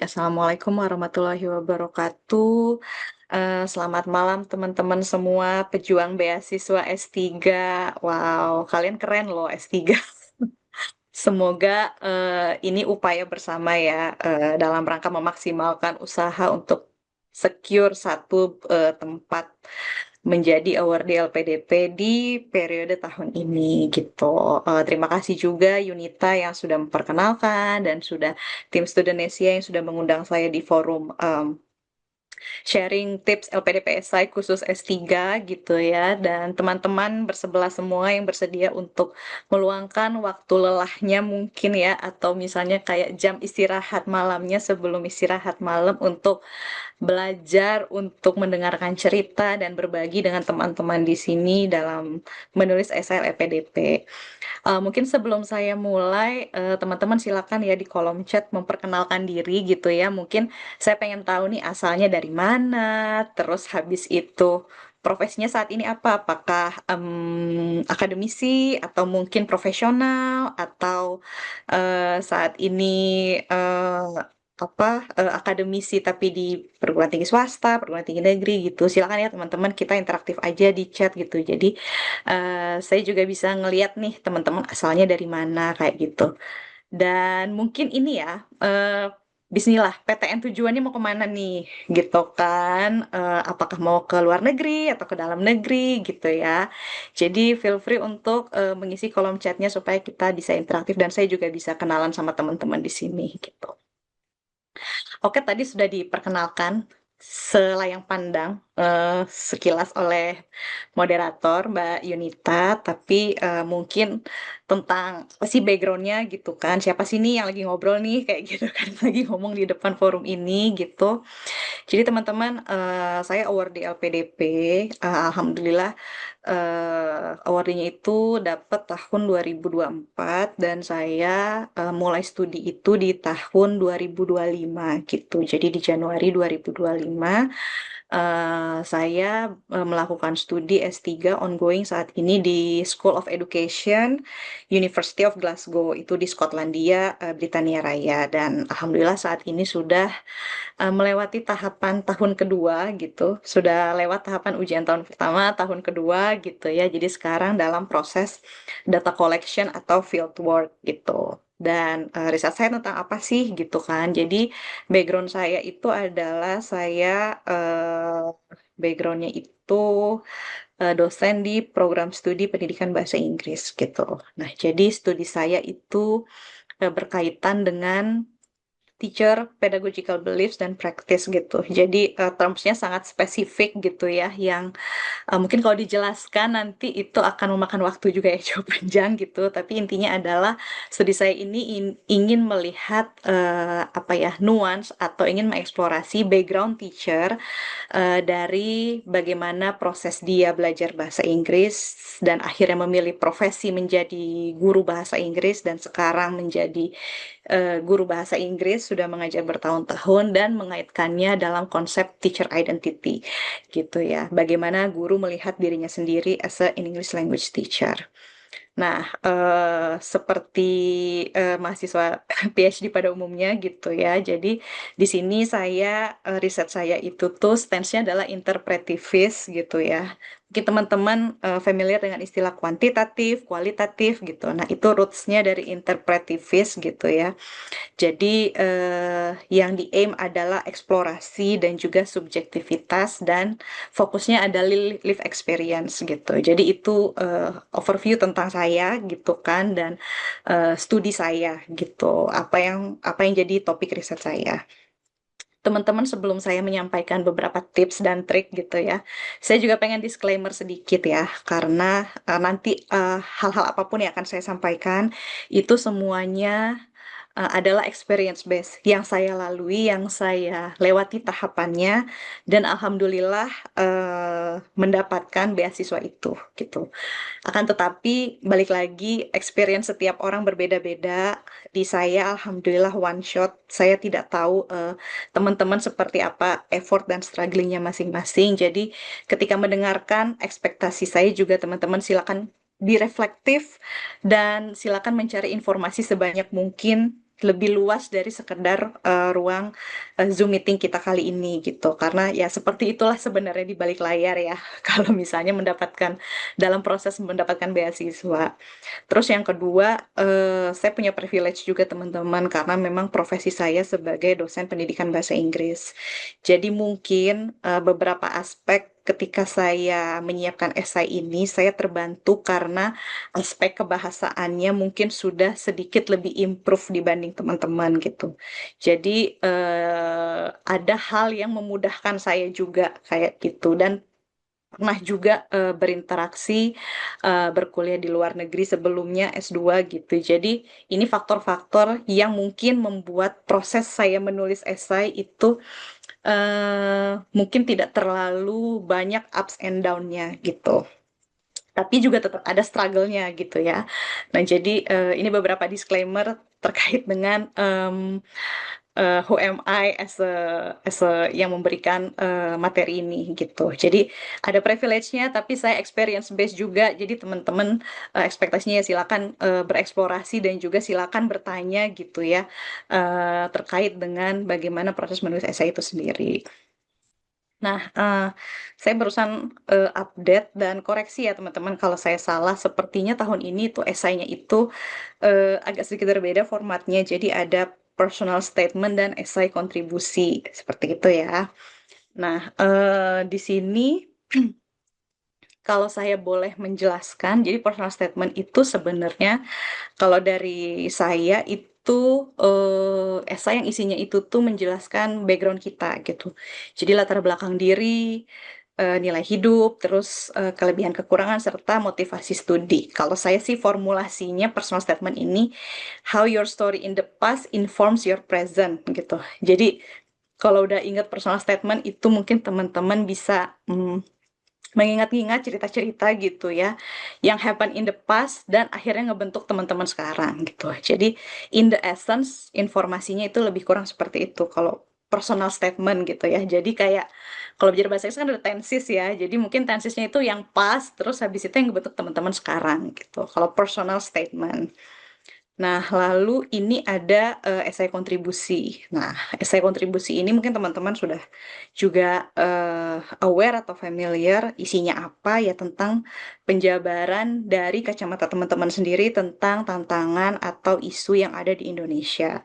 Assalamualaikum warahmatullahi wabarakatuh. Selamat malam teman-teman semua pejuang beasiswa S3. Wow, kalian keren loh S3. Semoga ini upaya bersama ya dalam rangka memaksimalkan usaha untuk secure satu tempat menjadi award LPDP di periode tahun ini gitu. Terima kasih juga Yunita yang sudah memperkenalkan dan sudah tim Studenesia yang sudah mengundang saya di forum sharing tips LPDP-SI khusus S3 gitu ya. Dan teman-teman bersebelah semua yang bersedia untuk meluangkan waktu lelahnya mungkin ya, atau misalnya kayak jam istirahat malamnya sebelum istirahat malam untuk belajar, untuk mendengarkan cerita dan berbagi dengan teman-teman di sini dalam menulis esai LPDP. Mungkin sebelum saya mulai, teman-teman silakan ya di kolom chat memperkenalkan diri gitu ya. Mungkin saya pengen tahu nih asalnya dari mana, terus habis itu profesinya saat ini apa? Apakah akademisi atau mungkin profesional atau saat ini akademisi tapi di perguruan tinggi swasta, perguruan tinggi negeri gitu. Silakan ya teman-teman kita interaktif aja di chat gitu. Jadi saya juga bisa ngeliat nih teman-teman asalnya dari mana kayak gitu. Dan mungkin ini ya, Bismillah, PTN tujuannya mau kemana nih, gitu kan? Apakah mau ke luar negeri atau ke dalam negeri, gitu ya? Jadi feel free untuk mengisi kolom chatnya supaya kita bisa interaktif dan saya juga bisa kenalan sama teman-teman di sini, gitu. Oke, tadi sudah diperkenalkan selayang pandang sekilas oleh moderator Mbak Yunita, tapi mungkin tentang apa sih backgroundnya gitu kan, siapa sih nih yang lagi ngobrol nih kayak gitu kan, lagi ngomong di depan forum ini gitu. Jadi teman-teman, saya award di LPDP, alhamdulillah awardnya itu dapat tahun 2024 dan saya mulai studi itu di tahun 2025 gitu. Jadi di Januari 2025 saya melakukan studi S3 ongoing saat ini di School of Education University of Glasgow itu di Skotlandia, Britania Raya dan alhamdulillah saat ini sudah melewati tahapan tahun kedua gitu, sudah lewat tahapan ujian tahun pertama, tahun kedua gitu ya. Jadi sekarang dalam proses data collection atau field work gitu. Dan riset saya tentang apa sih gitu kan. Jadi background saya itu adalah saya backgroundnya itu dosen di program studi pendidikan bahasa Inggris gitu. Nah, jadi studi saya itu berkaitan dengan teacher pedagogical beliefs dan practice gitu. Jadi termsnya sangat spesifik gitu ya, yang mungkin kalau dijelaskan nanti itu akan memakan waktu juga ya cukup panjang gitu. Tapi intinya adalah studi saya ini ingin melihat apa ya nuance atau ingin mengeksplorasi background teacher dari bagaimana proses dia belajar bahasa Inggris dan akhirnya memilih profesi menjadi guru bahasa Inggris dan sekarang menjadi guru bahasa Inggris sudah mengajar bertahun-tahun dan mengaitkannya dalam konsep teacher identity gitu ya. Bagaimana guru melihat dirinya sendiri as a English language teacher. Nah, seperti mahasiswa PhD pada umumnya gitu ya. Jadi di sini saya riset saya itu tuh stance-nya adalah interpretivis gitu ya. Mungkin teman-teman familiar dengan istilah kuantitatif, kualitatif gitu. Nah, itu roots-nya dari interpretivis gitu ya. Jadi yang di aim adalah eksplorasi dan juga subjektivitas dan fokusnya ada live experience gitu. Jadi itu overview tentang saya gitu kan dan studi saya gitu. Apa yang jadi topik riset saya. Teman-teman sebelum saya menyampaikan beberapa tips dan trik gitu ya, saya juga pengen disclaimer sedikit ya, karena nanti hal-hal apapun yang akan saya sampaikan itu semuanya adalah experience base yang saya lalui, yang saya lewati tahapannya, dan alhamdulillah mendapatkan beasiswa itu, gitu. Akan tetapi balik lagi experience setiap orang berbeda-beda. Di saya alhamdulillah one shot. Saya tidak tahu teman-teman seperti apa effort dan strugglingnya masing-masing. Jadi ketika mendengarkan ekspektasi saya juga teman-teman silakan direflektif dan silakan mencari informasi sebanyak mungkin lebih luas dari sekedar ruang Zoom meeting kita kali ini gitu. Karena ya seperti itulah sebenarnya di balik layar ya. Kalau misalnya dalam proses mendapatkan beasiswa. Terus yang kedua, saya punya privilege juga teman-teman karena memang profesi saya sebagai dosen pendidikan bahasa Inggris. Jadi mungkin beberapa aspek ketika saya menyiapkan esai ini, saya terbantu karena aspek kebahasaannya mungkin sudah sedikit lebih improve dibanding teman-teman gitu. Jadi ada hal yang memudahkan saya juga kayak gitu dan pernah juga berinteraksi berkuliah di luar negeri sebelumnya S2 gitu. Jadi ini faktor-faktor yang mungkin membuat proses saya menulis esai itu mungkin tidak terlalu banyak ups and down-nya gitu. Tapi juga tetap ada struggle-nya gitu ya. Nah, jadi ini beberapa disclaimer terkait dengan who am I as a yang memberikan materi ini gitu. Jadi ada privilege-nya, tapi saya experience based juga. Jadi teman-teman ekspektasinya ya silakan bereksplorasi dan juga silakan bertanya gitu ya terkait dengan bagaimana proses menulis esai itu sendiri. Nah, saya barusan update dan koreksi ya teman-teman kalau saya salah. Sepertinya tahun ini tuh esainya itu agak sedikit berbeda formatnya. Jadi ada personal statement dan esai kontribusi seperti itu ya. Nah, di sini kalau saya boleh menjelaskan, jadi personal statement itu sebenarnya kalau dari saya itu esai yang isinya itu tuh menjelaskan background kita gitu. Jadi latar belakang diri, nilai hidup, terus kelebihan kekurangan serta motivasi studi. Kalau saya sih formulasinya personal statement ini how your story in the past informs your present gitu. Jadi kalau udah ingat personal statement itu mungkin teman-teman bisa mengingat-ingat cerita-cerita gitu ya yang happen in the past dan akhirnya ngebentuk teman-teman sekarang gitu. Jadi in the essence informasinya itu lebih kurang seperti itu kalau personal statement gitu ya. Jadi kayak kalau bicara bahasa Inggris kan ada tenses ya. Jadi mungkin tensesnya itu yang past terus habis itu yang ngebentuk teman-teman sekarang gitu. Kalau personal statement. Nah, lalu ini ada esai kontribusi. Nah, esai kontribusi ini mungkin teman-teman sudah juga aware atau familiar isinya apa ya tentang penjabaran dari kacamata teman-teman sendiri tentang tantangan atau isu yang ada di Indonesia.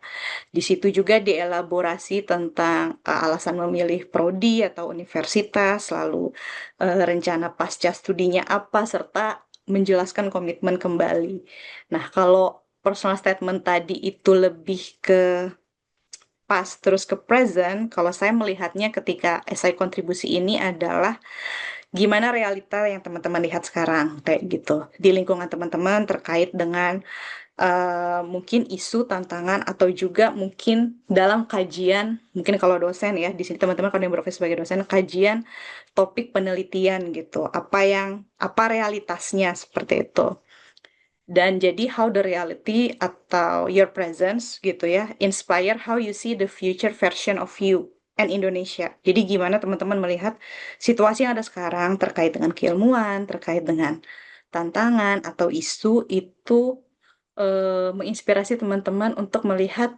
Di situ juga dielaborasi tentang alasan memilih prodi atau universitas, lalu rencana pasca studinya apa, serta menjelaskan komitmen kembali. Nah, kalau personal statement tadi itu lebih ke past terus ke present, kalau saya melihatnya ketika esai kontribusi ini adalah gimana realita yang teman-teman lihat sekarang, kayak gitu. Di lingkungan teman-teman terkait dengan mungkin isu, tantangan, atau juga mungkin dalam kajian, mungkin kalau dosen ya, di sini teman-teman kalau yang berprofesi sebagai dosen, kajian topik penelitian gitu, apa realitasnya seperti itu. Dan jadi how the reality atau your presence gitu ya, inspire how you see the future version of you and Indonesia. Jadi gimana teman-teman melihat situasi yang ada sekarang terkait dengan keilmuan, terkait dengan tantangan atau isu itu menginspirasi teman-teman untuk melihat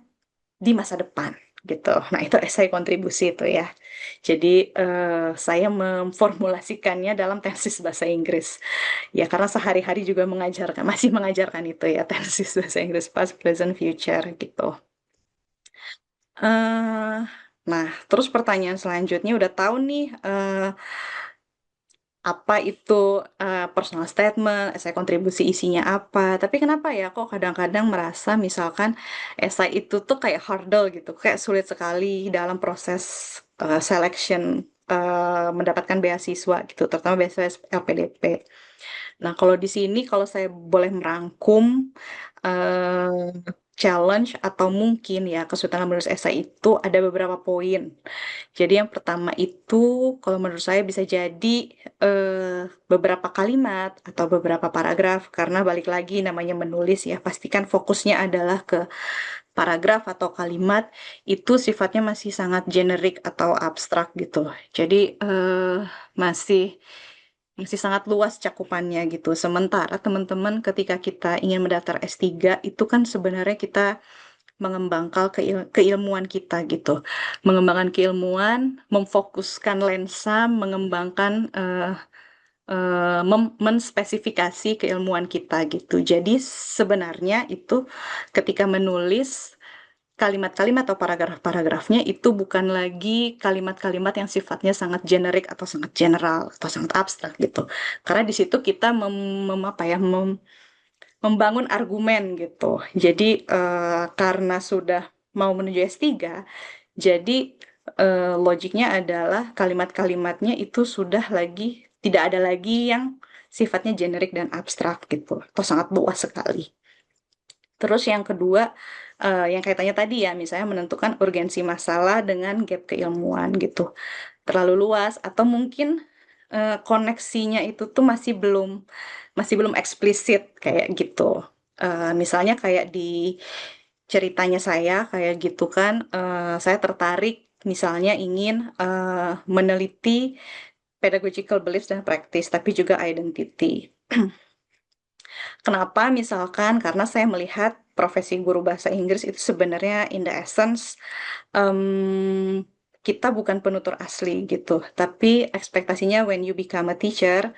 di masa depan gitu. Nah, itu esai kontribusi itu ya. Jadi saya memformulasikannya dalam tesis bahasa Inggris. Ya, karena sehari-hari juga masih mengajarkan itu ya, tesis bahasa Inggris past, present, future gitu. eh nah, terus pertanyaan selanjutnya udah tahu nih apa itu personal statement, esai kontribusi isinya apa. Tapi kenapa ya kok kadang-kadang merasa misalkan esai itu tuh kayak hurdle gitu, kayak sulit sekali dalam proses selection mendapatkan beasiswa gitu, terutama beasiswa LPDP. Nah, kalau di sini kalau saya boleh merangkum challenge atau mungkin ya kesulitan menulis esai itu ada beberapa poin. Jadi yang pertama itu kalau menurut saya bisa jadi beberapa kalimat atau beberapa paragraf karena balik lagi namanya menulis ya pastikan fokusnya adalah ke paragraf atau kalimat itu sifatnya masih sangat generik atau abstrak gitu. Jadi masih masih sangat luas cakupannya gitu. Sementara teman-teman ketika kita ingin mendaftar S3 itu kan sebenarnya kita mengembangkan keilmuan kita gitu. Mengembangkan keilmuan, memfokuskan lensa, mengembangkan menspesifikasi keilmuan kita gitu. Jadi sebenarnya itu ketika menulis kalimat-kalimat atau paragraf-paragrafnya itu bukan lagi kalimat-kalimat yang sifatnya sangat generik atau sangat general atau sangat abstrak gitu. Karena di situ kita apa ya, membangun argumen gitu. Jadi karena sudah mau menuju S3, jadi logiknya adalah kalimat-kalimatnya itu sudah tidak ada lagi yang sifatnya generik dan abstrak gitu, atau sangat luas sekali. Terus yang kedua, yang kaitannya tadi ya, misalnya menentukan urgensi masalah dengan gap keilmuan gitu. Terlalu luas atau mungkin koneksinya itu tuh masih belum eksplisit kayak gitu. Misalnya kayak di ceritanya saya kayak gitu kan, saya tertarik misalnya ingin meneliti pedagogical beliefs dan practice, tapi juga identity. Kenapa? Misalkan karena saya melihat profesi guru bahasa Inggris itu sebenarnya in the essence kita bukan penutur asli gitu, tapi ekspektasinya when you become a teacher,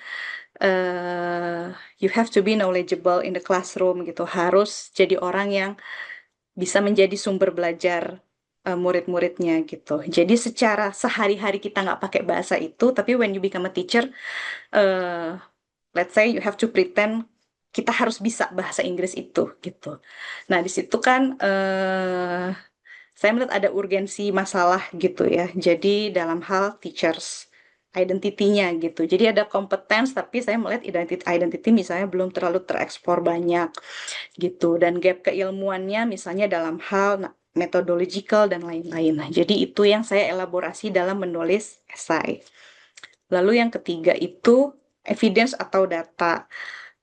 you have to be knowledgeable in the classroom gitu, harus jadi orang yang bisa menjadi sumber belajar murid-muridnya gitu. Jadi secara sehari-hari kita nggak pakai bahasa itu, tapi when you become a teacher, uh, let's say you have to pretend kita harus bisa bahasa Inggris itu gitu. Nah, di situ kan saya melihat ada urgensi masalah gitu ya. Jadi dalam hal teachers identity-nya gitu. Jadi ada competence tapi saya melihat identity misalnya belum terlalu terekspor banyak gitu, dan gap keilmuannya misalnya dalam hal methodological dan lain-lain. Nah, jadi itu yang saya elaborasi dalam menulis esai. Lalu yang ketiga itu evidence atau data.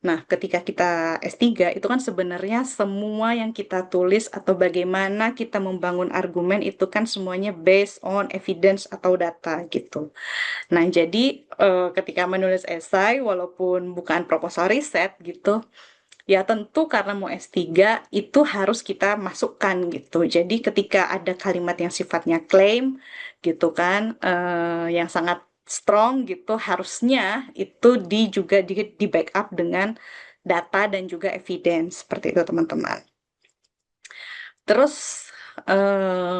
Nah, ketika kita S3 itu kan sebenarnya semua yang kita tulis atau bagaimana kita membangun argumen itu kan semuanya based on evidence atau data gitu. Nah, jadi ketika menulis esai walaupun bukan proposal riset gitu, ya tentu karena mau S3 itu harus kita masukkan gitu. Jadi ketika ada kalimat yang sifatnya klaim gitu kan, yang sangat strong gitu, harusnya itu juga di backup dengan data dan juga evidence seperti itu teman-teman. Terus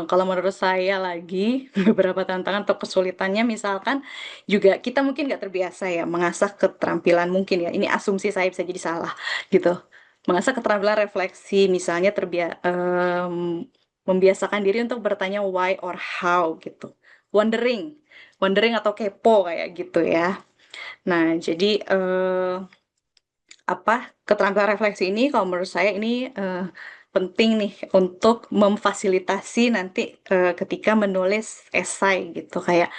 kalau menurut saya lagi beberapa tantangan atau kesulitannya misalkan juga kita mungkin nggak terbiasa ya mengasah keterampilan, mungkin ya ini asumsi saya bisa jadi salah gitu, mengasah keterampilan refleksi misalnya membiasakan diri untuk bertanya why or how gitu, wondering wondering atau kepo kayak gitu ya. Nah, jadi keterampilan refleksi ini kalau menurut saya ini penting nih untuk memfasilitasi nanti ketika menulis esai gitu, kayak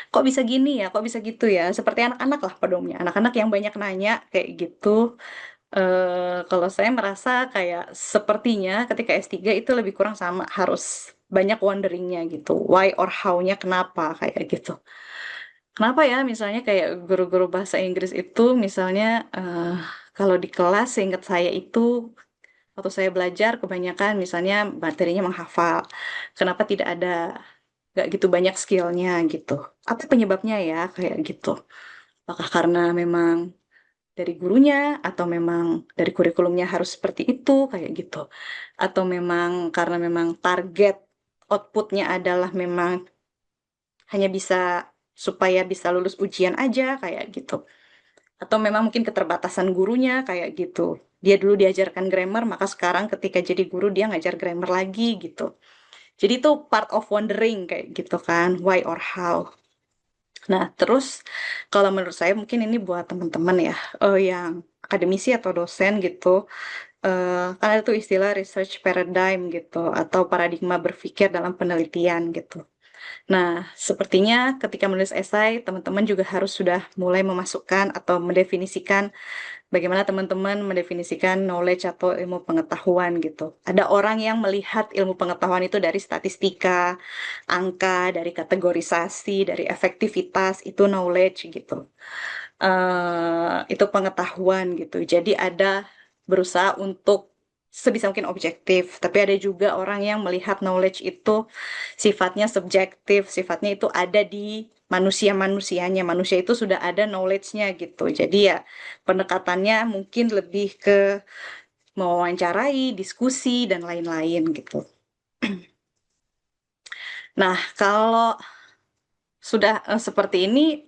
kok bisa gini ya, kok bisa gitu ya, seperti anak-anak lah pada umumnya, anak-anak yang banyak nanya kayak gitu. Kalau saya merasa kayak sepertinya ketika S3 itu lebih kurang sama, harus banyak wonderingnya gitu, why or how-nya, kenapa kayak gitu. Kenapa ya, misalnya kayak guru-guru bahasa Inggris itu misalnya kalau di kelas seingat saya itu waktu saya belajar kebanyakan misalnya materinya menghafal. Kenapa tidak ada, nggak gitu banyak skillnya gitu. Apa penyebabnya ya kayak gitu. Apakah karena memang dari gurunya atau memang dari kurikulumnya harus seperti itu kayak gitu. Atau memang karena memang target outputnya adalah memang hanya bisa supaya bisa lulus ujian aja kayak gitu. Atau memang mungkin keterbatasan gurunya kayak gitu. Dia dulu diajarkan grammar, maka sekarang ketika jadi guru dia ngajar grammar lagi gitu. Jadi itu part of wondering kayak gitu kan, why or how. Nah, terus kalau menurut saya mungkin ini buat teman-teman ya, yang akademisi atau dosen gitu, kan ada tuh istilah research paradigm gitu, atau paradigma berpikir dalam penelitian gitu. Nah, sepertinya ketika menulis esai, teman-teman juga harus sudah mulai memasukkan atau mendefinisikan bagaimana teman-teman mendefinisikan knowledge atau ilmu pengetahuan gitu. Ada orang yang melihat ilmu pengetahuan itu dari statistika, angka, dari kategorisasi, dari efektivitas, itu knowledge gitu. Itu pengetahuan gitu. Jadi ada berusaha untuk sebisa mungkin objektif. Tapi ada juga orang yang melihat knowledge itu sifatnya subjektif, sifatnya itu ada di manusia-manusianya. Manusia itu sudah ada knowledge-nya gitu. Jadi ya pendekatannya mungkin lebih ke mewawancarai, diskusi, dan lain-lain gitu. Nah, kalau sudah seperti ini,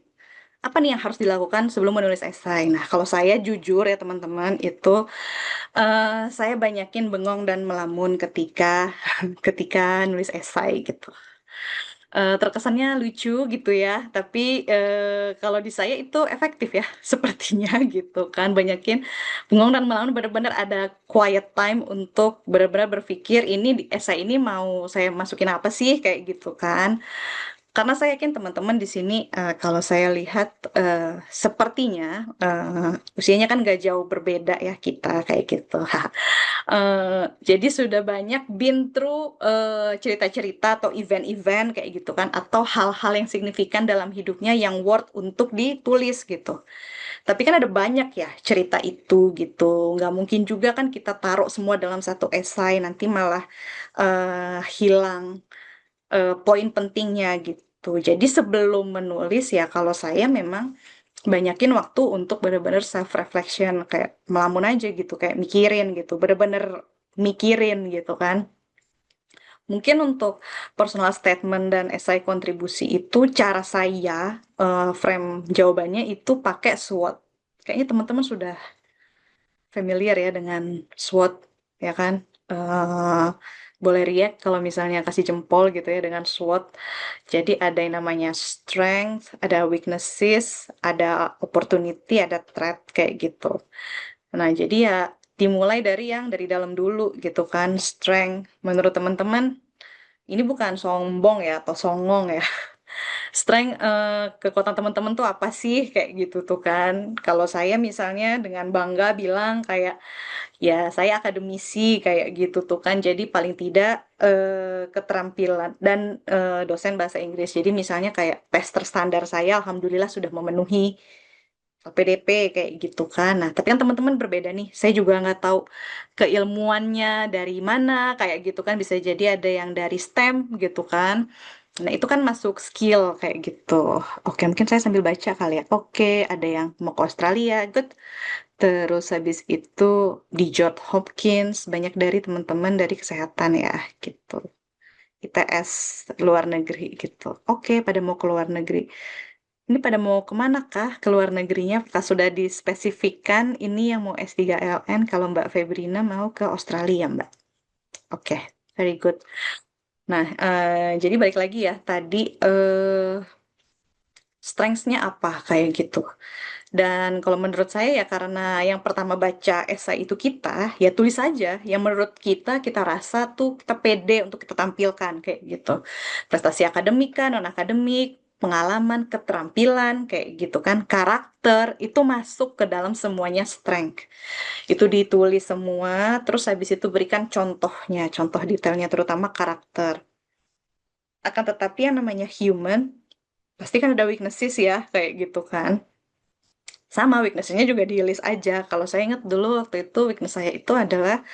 apa nih yang harus dilakukan sebelum menulis esai? Nah, kalau saya jujur ya teman-teman, itu saya banyakin bengong dan melamun ketika ketika nulis esai gitu. Terkesannya lucu gitu ya, tapi kalau di saya itu efektif ya, sepertinya gitu kan. Banyakin bengong dan melamun, benar-benar ada quiet time untuk benar-benar berpikir ini di esai ini mau saya masukin apa sih kayak gitu kan. Karena saya yakin teman-teman di sini, kalau saya lihat sepertinya usianya kan gak jauh berbeda ya kita kayak gitu. Jadi sudah banyak been through cerita-cerita atau event-event kayak gitu kan, atau hal-hal yang signifikan dalam hidupnya yang worth untuk ditulis gitu. Tapi kan ada banyak ya cerita itu gitu. Nggak mungkin juga kan kita taruh semua dalam satu esai, nanti malah hilang poin pentingnya gitu. Jadi sebelum menulis ya kalau saya memang banyakin waktu untuk benar-benar self reflection, kayak melamun aja gitu, kayak mikirin gitu, benar-benar mikirin gitu kan. Mungkin untuk personal statement dan esai kontribusi itu cara saya frame jawabannya itu pakai SWOT. Kayaknya teman-teman sudah familiar ya dengan SWOT, ya kan? Eh, Boleh react kalau misalnya kasih jempol gitu ya dengan SWOT. Jadi ada yang namanya strength, ada weaknesses, ada opportunity, ada threat kayak gitu. Nah, jadi ya dimulai dari yang dari dalam dulu gitu kan. Strength menurut teman-teman ini bukan sombong ya atau songong ya. Strength, kekuatan teman-teman tuh apa sih kayak gitu tuh kan. Kalau saya misalnya dengan bangga bilang kayak ya saya akademisi kayak gitu tuh kan. Jadi paling tidak keterampilan dan dosen bahasa Inggris. Jadi misalnya kayak tes terstandar saya alhamdulillah sudah memenuhi PDP kayak gitu kan. Nah, tapi kan teman-teman berbeda nih. Saya juga nggak tahu keilmuannya dari mana kayak gitu kan. Bisa jadi ada yang dari STEM gitu kan. Nah, itu kan masuk skill kayak gitu. Oke, mungkin saya sambil baca kali ya. Oke, ada yang mau ke Australia, good. Terus habis itu di Johns Hopkins, banyak dari teman-teman dari kesehatan ya, gitu. ITS luar negeri gitu. Oke, pada mau ke luar negeri. Ini pada mau kemana kah ke luar negerinya? Apakah sudah dispesifikkan ini yang mau S3 LN, kalau Mbak Febrina mau ke Australia, Mbak? Oke, very good. Nah, jadi balik lagi ya, tadi strengths-nya apa kayak gitu. Dan kalau menurut saya ya karena yang pertama baca esai itu kita, ya tulis aja yang menurut kita kita rasa tuh kita pede untuk kita tampilkan kayak gitu. Prestasi akademik kan, non akademik, pengalaman, keterampilan kayak gitu kan, karakter itu masuk ke dalam semuanya strength. Itu ditulis semua, terus habis itu berikan contohnya, contoh detailnya terutama karakter. Akan tetapi yang namanya human pasti kan ada weaknesses ya kayak gitu kan. Sama weakness-nya juga di list aja. Kalau saya ingat dulu waktu itu weakness saya itu adalah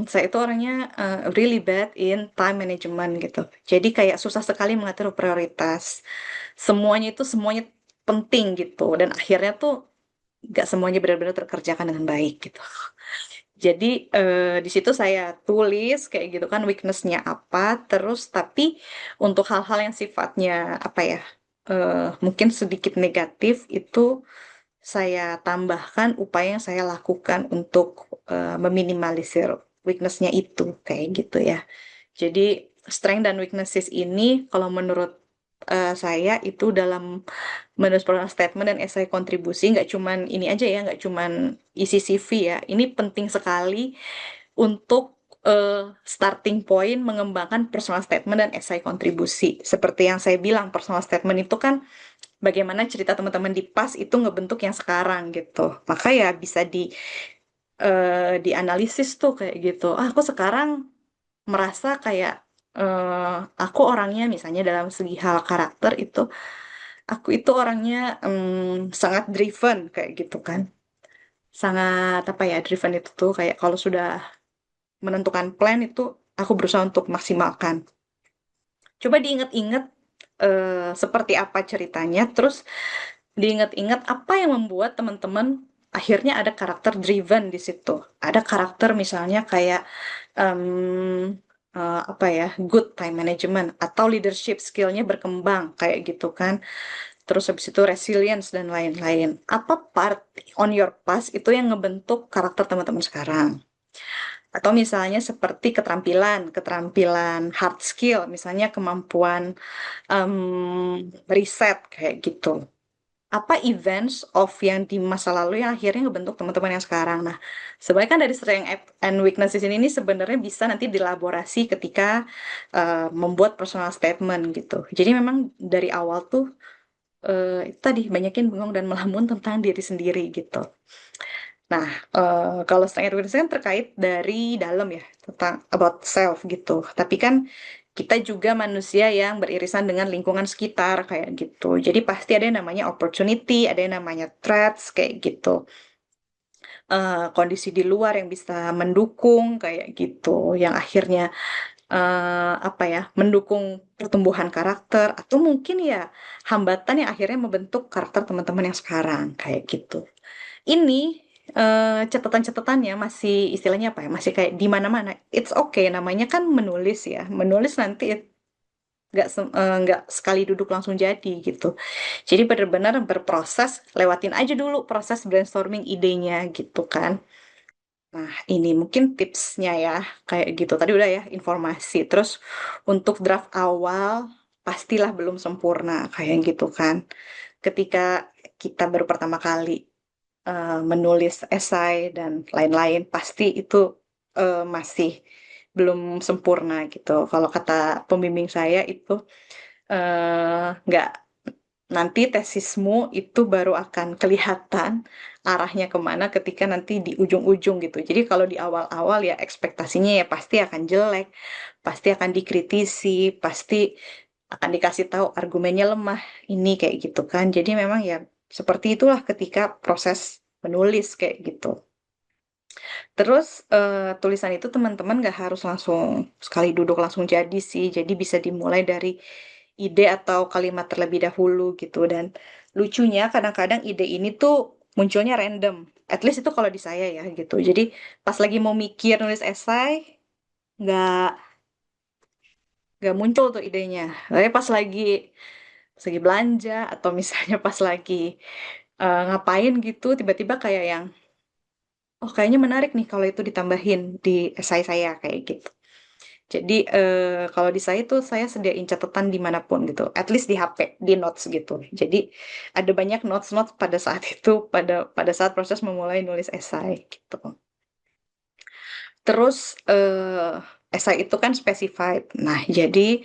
saya itu orangnya really bad in time management gitu. Jadi kayak susah sekali mengatur prioritas. Semuanya penting gitu. Dan akhirnya tuh nggak semuanya benar-benar terkerjakan dengan baik gitu. Jadi di situ saya tulis kayak gitu kan weakness-nya apa, terus tapi untuk hal-hal yang sifatnya apa ya, mungkin sedikit negatif itu saya tambahkan upaya yang saya lakukan untuk meminimalisir weakness-nya itu kayak gitu ya. Jadi strength dan weaknesses ini kalau menurut saya itu dalam menulis personal statement dan esai kontribusi nggak cuman ini aja ya, nggak cuman isi CV ya. Ini penting sekali untuk starting point mengembangkan personal statement dan esai kontribusi. Seperti yang saya bilang, personal statement itu kan bagaimana cerita teman-teman di pas itu ngebentuk yang sekarang gitu. Maka ya bisa dianalisis tuh kayak gitu. Ah, aku sekarang merasa kayak aku orangnya misalnya dalam segi hal karakter itu aku itu orangnya sangat driven kayak gitu kan. sangat apa ya, driven itu tuh kayak kalau sudah menentukan plan itu aku berusaha untuk maksimalkan. Coba diingat-ingat seperti apa ceritanya, terus diingat-ingat apa yang membuat teman-teman akhirnya ada karakter driven di situ. Ada karakter misalnya kayak em, apa ya, good time management atau leadership skillnya berkembang kayak gitu kan. Terus habis itu resilience dan lain-lain. Apa part on your past itu yang ngebentuk karakter teman-teman sekarang? Atau misalnya seperti keterampilan hard skill, misalnya kemampuan riset kayak gitu. Apa events of yang di masa lalu yang akhirnya ngebentuk teman-teman yang sekarang. Nah, sebenarnya kan dari strength and weaknesses ini sebenarnya bisa nanti dielaborasi ketika membuat personal statement gitu. Jadi memang dari awal tuh itu tadi banyakin bengong dan melamun tentang diri sendiri gitu. Nah, kalau strength and weakness kan terkait dari dalam ya, tentang about self gitu. Tapi kan kita juga manusia yang beririsan dengan lingkungan sekitar kayak gitu. Jadi pasti ada yang namanya opportunity, ada yang namanya threats kayak gitu. Kondisi di luar yang bisa mendukung kayak gitu, yang akhirnya apa ya, mendukung pertumbuhan karakter atau mungkin ya hambatan yang akhirnya membentuk karakter teman-teman yang sekarang kayak gitu. Ini catatan-catatannya masih istilahnya apa ya? Masih kayak di mana-mana. It's okay, namanya kan menulis ya. Menulis nanti nggak sekali duduk langsung jadi gitu. Jadi benar-benar berproses, lewatin aja dulu proses brainstorming idenya gitu kan. Nah, ini mungkin tipsnya ya, kayak gitu. Tadi udah ya informasi. Terus untuk draft awal pastilah belum sempurna kayak gitu kan. Ketika kita baru pertama kali menulis esai dan lain-lain, pasti itu masih belum sempurna gitu. Kalau kata pembimbing saya itu nggak, nanti tesismu itu baru akan kelihatan arahnya kemana ketika nanti di ujung-ujung gitu. Jadi kalau di awal-awal ya ekspektasinya ya pasti akan jelek, pasti akan dikritisi, pasti akan dikasih tahu argumennya lemah, ini kayak gitu kan. Jadi memang ya seperti itulah ketika proses menulis kayak gitu. Terus tulisan itu teman-teman nggak harus langsung sekali duduk langsung jadi sih. Jadi bisa dimulai dari ide atau kalimat terlebih dahulu gitu. Dan lucunya kadang-kadang ide ini tuh munculnya random. At least itu kalau di saya ya gitu. Jadi pas lagi mau mikir nulis esai nggak nggak muncul tuh idenya. Tapi pas lagi belanja atau misalnya pas lagi ngapain gitu tiba-tiba kayak yang oh kayaknya menarik nih kalau itu ditambahin di esai saya kayak gitu. Jadi kalau di saya tuh saya sediain catatan dimanapun gitu, at least di HP, di notes gitu. Jadi ada banyak notes-notes pada saat itu, pada pada saat proses memulai nulis esai gitu. Terus esai itu kan specified. Nah, jadi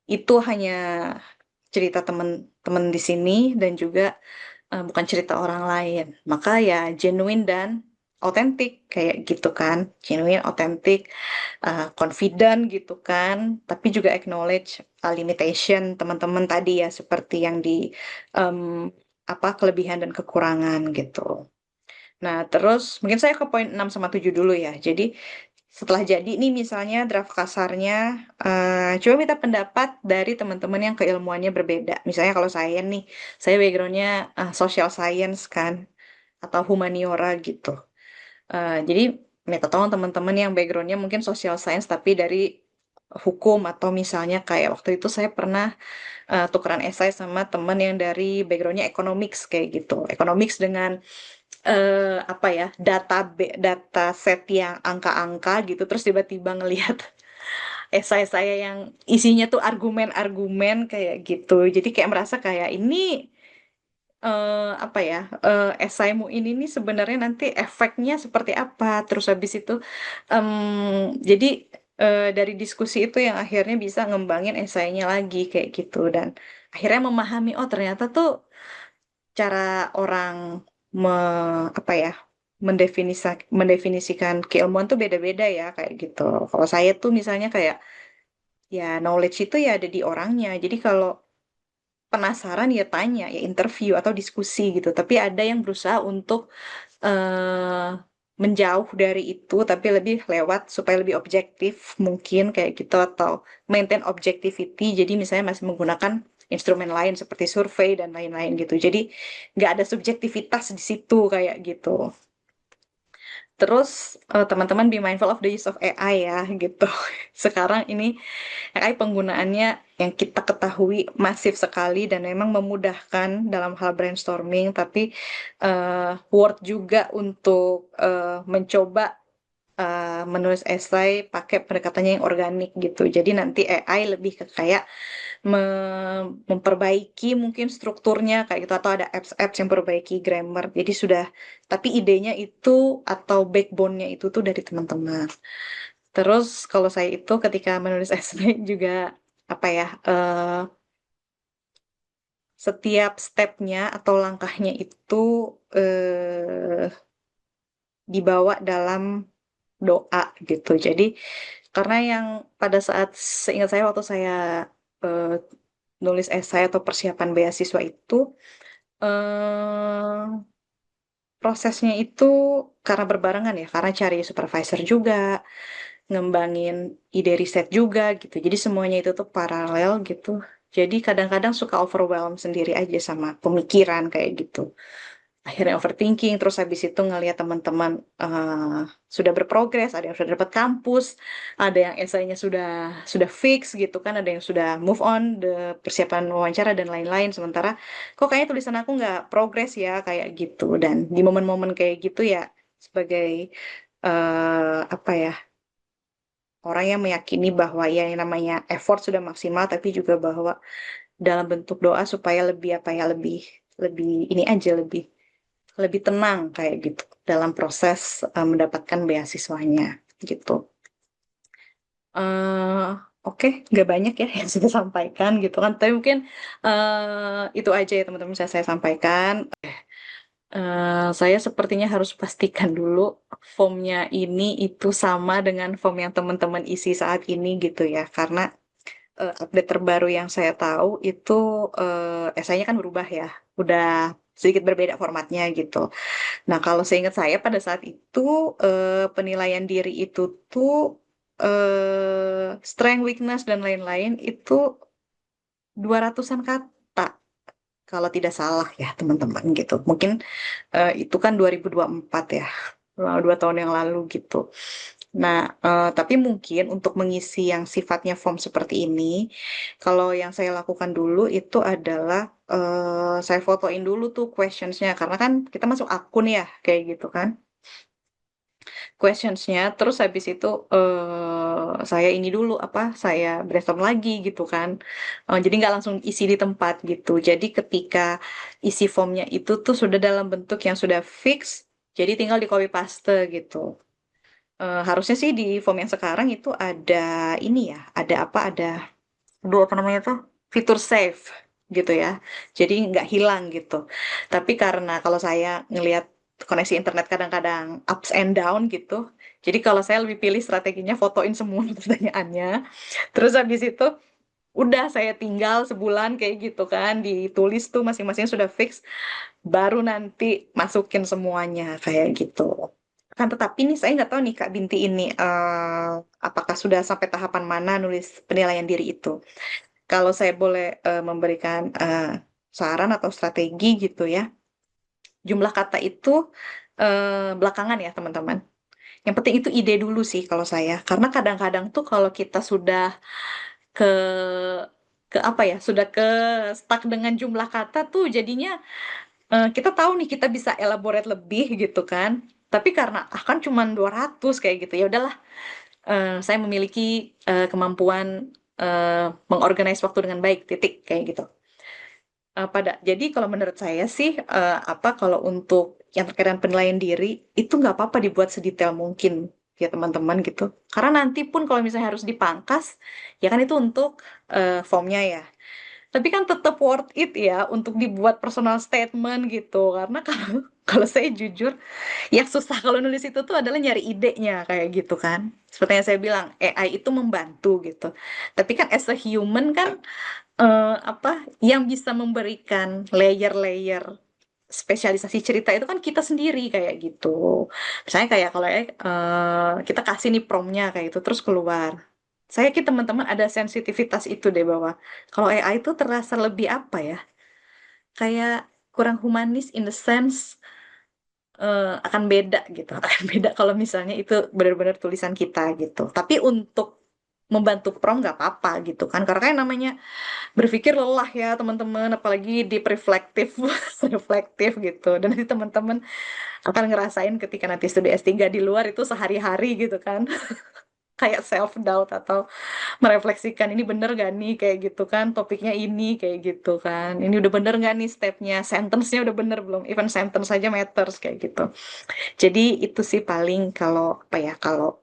itu hanya cerita teman-teman di sini dan juga bukan cerita orang lain. Maka ya genuine dan otentik kayak gitu kan. Genuine, otentik, confident gitu kan. Tapi juga acknowledge limitation teman-teman tadi ya seperti yang di em, apa kelebihan dan kekurangan gitu. Nah, terus mungkin saya ke poin 6 sama 7 dulu ya. Jadi setelah jadi nih misalnya draft kasarnya, coba minta pendapat dari teman-teman yang keilmuannya berbeda. Misalnya kalau saya nih, saya backgroundnya social science kan, atau humaniora gitu. Jadi minta tolong teman-teman yang backgroundnya mungkin social science tapi dari hukum atau misalnya kayak waktu itu saya pernah tukeran esai sama teman yang dari backgroundnya economics kayak gitu. Economics dengan apa ya, data set yang angka-angka gitu terus tiba-tiba ngelihat esai saya yang isinya tuh argumen-argumen kayak gitu. Jadi kayak merasa kayak ini apa ya, esaimu ini nih sebenarnya nanti efeknya seperti apa. Terus habis itu jadi dari diskusi itu yang akhirnya bisa ngembangin esainya lagi kayak gitu dan akhirnya memahami oh ternyata tuh cara orang me, apa ya mendefinisikan keilmuan tuh beda-beda ya kayak gitu. Kalau saya tuh misalnya kayak ya knowledge itu ya ada di orangnya. Jadi kalau penasaran ya tanya, ya interview atau diskusi gitu. Tapi ada yang berusaha untuk eh menjauh dari itu, tapi lebih lewat supaya lebih objektif mungkin kayak gitu, atau maintain objectivity. Jadi misalnya masih menggunakan instrumen lain seperti survei dan lain-lain gitu. Jadi nggak ada subjektivitas di situ kayak gitu. Terus teman-teman be mindful of the use of AI ya gitu. Sekarang ini AI penggunaannya yang kita ketahui masif sekali dan memang memudahkan dalam hal brainstorming, tapi worth juga untuk mencoba menulis esai pakai pendekatannya yang organik gitu. Jadi nanti AI lebih ke kayak memperbaiki mungkin strukturnya kayak gitu, atau ada apps-apps yang memperbaiki grammar. Jadi sudah, tapi idenya itu atau backbone-nya itu tuh dari teman-teman. Terus kalau saya itu ketika menulis esai juga apa ya, setiap stepnya atau langkahnya itu eh, dibawa dalam doa gitu. Jadi karena yang pada saat seingat saya waktu saya eh, nulis esai atau persiapan beasiswa itu, eh, prosesnya itu karena berbarengan ya, karena cari supervisor juga, ngembangin ide riset juga gitu. Jadi semuanya itu tuh paralel gitu. Jadi kadang-kadang suka overwhelm sendiri aja sama pemikiran kayak gitu. Akhirnya overthinking, terus habis itu ngelihat teman-teman sudah berprogres, ada yang sudah dapat kampus, ada yang esainya sudah fix gitu kan, ada yang sudah move on, persiapan wawancara dan lain-lain. Sementara kok kayaknya tulisan aku nggak progres ya kayak gitu. Dan di momen-momen kayak gitu ya, sebagai apa ya, orang yang meyakini bahwa ya yang namanya effort sudah maksimal, tapi juga bahwa dalam bentuk doa supaya lebih apa ya, lebih lebih ini aja, lebih lebih tenang kayak gitu dalam proses mendapatkan beasiswanya gitu. eh Oke, nggak banyak ya yang sudah sampaikan gitu kan. Tapi mungkin itu aja ya teman-teman saya sampaikan. Saya sepertinya harus pastikan dulu formnya ini itu sama dengan form yang teman-teman isi saat ini gitu ya. Karena update terbaru yang saya tahu itu esainya kan berubah ya. Udah sedikit berbeda formatnya gitu. Nah, kalau seingat saya pada saat itu penilaian diri itu tuh strength, weakness dan lain-lain itu 200-an kata kalau tidak salah ya teman-teman gitu. Mungkin itu kan 2024 ya, 2 tahun yang lalu gitu. Nah, tapi mungkin untuk mengisi yang sifatnya form seperti ini, kalau yang saya lakukan dulu itu adalah saya fotoin dulu tuh questionsnya, karena kan kita masuk akun ya, kayak gitu kan, questionsnya. Terus habis itu saya ini dulu apa, saya brainstorm lagi gitu kan. Jadi nggak langsung isi di tempat gitu. Jadi ketika isi formnya itu tuh sudah dalam bentuk yang sudah fix, jadi tinggal di copy paste gitu. Harusnya sih di form yang sekarang itu ada ini ya, ada apa, ada dua apa namanya tuh, fitur save gitu ya. Jadi nggak hilang gitu. Tapi karena kalau saya ngelihat koneksi internet kadang-kadang ups and down gitu. Jadi kalau saya lebih pilih strateginya fotoin semua pertanyaannya. Terus habis itu udah saya tinggal sebulan kayak gitu kan, ditulis tuh masing-masing sudah fix, baru nanti masukin semuanya kayak gitu. Kan tetapi nih saya nggak tahu nih Kak Binti ini apakah sudah sampai tahapan mana nulis penilaian diri itu. Kalau saya boleh memberikan saran atau strategi gitu ya, jumlah kata itu belakangan ya teman-teman. Yang penting itu ide dulu sih kalau saya, karena kadang-kadang tuh kalau kita sudah ke ke apa ya, sudah ke stuck dengan jumlah kata tuh jadinya kita tahu nih kita bisa elaborate lebih gitu kan. Tapi karena kan cuma 200 kayak gitu, ya udahlah, saya memiliki kemampuan mengorganize waktu dengan baik, titik kayak gitu. Jadi kalau menurut saya sih apa, kalau untuk yang terkait dengan penilaian diri itu nggak apa-apa dibuat sedetail mungkin ya teman-teman gitu. Karena nanti pun kalau misalnya harus dipangkas, ya kan itu untuk formnya ya. Tapi kan tetap worth it ya untuk dibuat personal statement gitu. Karena kalau kalau saya jujur, yang susah kalau nulis itu tuh adalah nyari idenya kayak gitu kan. Seperti yang saya bilang, AI itu membantu gitu. Tapi kan as a human kan apa yang bisa memberikan layer-layer spesialisasi cerita itu kan kita sendiri kayak gitu. Misalnya kayak kalau kita kasih nih promnya kayak gitu terus keluar. Saya yakin teman-teman ada sensitivitas itu deh bahwa kalau AI itu terasa lebih apa ya? Kayak kurang humanis in the sense akan beda gitu. Akan beda kalau misalnya itu benar-benar tulisan kita gitu. Tapi untuk membantu prom nggak apa-apa gitu kan. Karena kan namanya berpikir lelah ya teman-teman, apalagi di reflektif, reflektif gitu. Dan nanti teman-teman akan ngerasain ketika nanti studi S3 di luar itu sehari-hari gitu kan. Kayak self doubt atau merefleksikan ini bener gak nih kayak gitu kan, topiknya ini kayak gitu kan. Ini udah bener gak nih stepnya, sentence-nya udah bener belum? Even sentence saja matters kayak gitu. Jadi itu sih paling kalau apa ya, kalau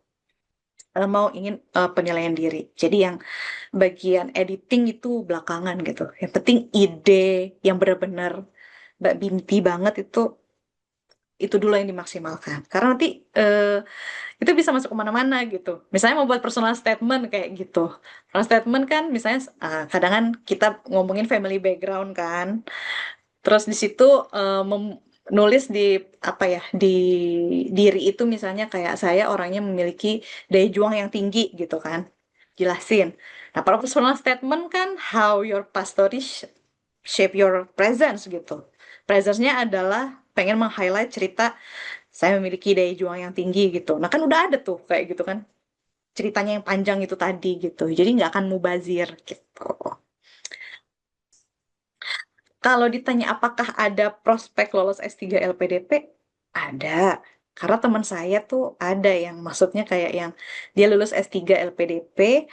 mau ingin penilaian diri. Jadi yang bagian editing itu belakangan gitu. Yang penting ide yang benar-benar Mbak Binti banget itu dulu yang dimaksimalkan. Karena nanti itu bisa masuk kemana-mana gitu. Misalnya mau buat personal statement kayak gitu. Personal statement kan misalnya kadang kan kita ngomongin family background kan. Terus di situ nulis di apa ya di diri itu misalnya kayak saya orangnya memiliki daya juang yang tinggi gitu kan. Jelasin. Nah, kalau personal statement kan how your past story shape your presence gitu. Presence-nya adalah pengen meng-highlight cerita saya memiliki daya juang yang tinggi gitu. Nah kan udah ada tuh kayak gitu kan ceritanya yang panjang itu tadi gitu. Jadi nggak akan mubazir gitu. Kalau ditanya apakah ada prospek lolos S3 LPDP, ada. Karena teman saya tuh ada yang maksudnya kayak yang dia lulus S3 LPDP,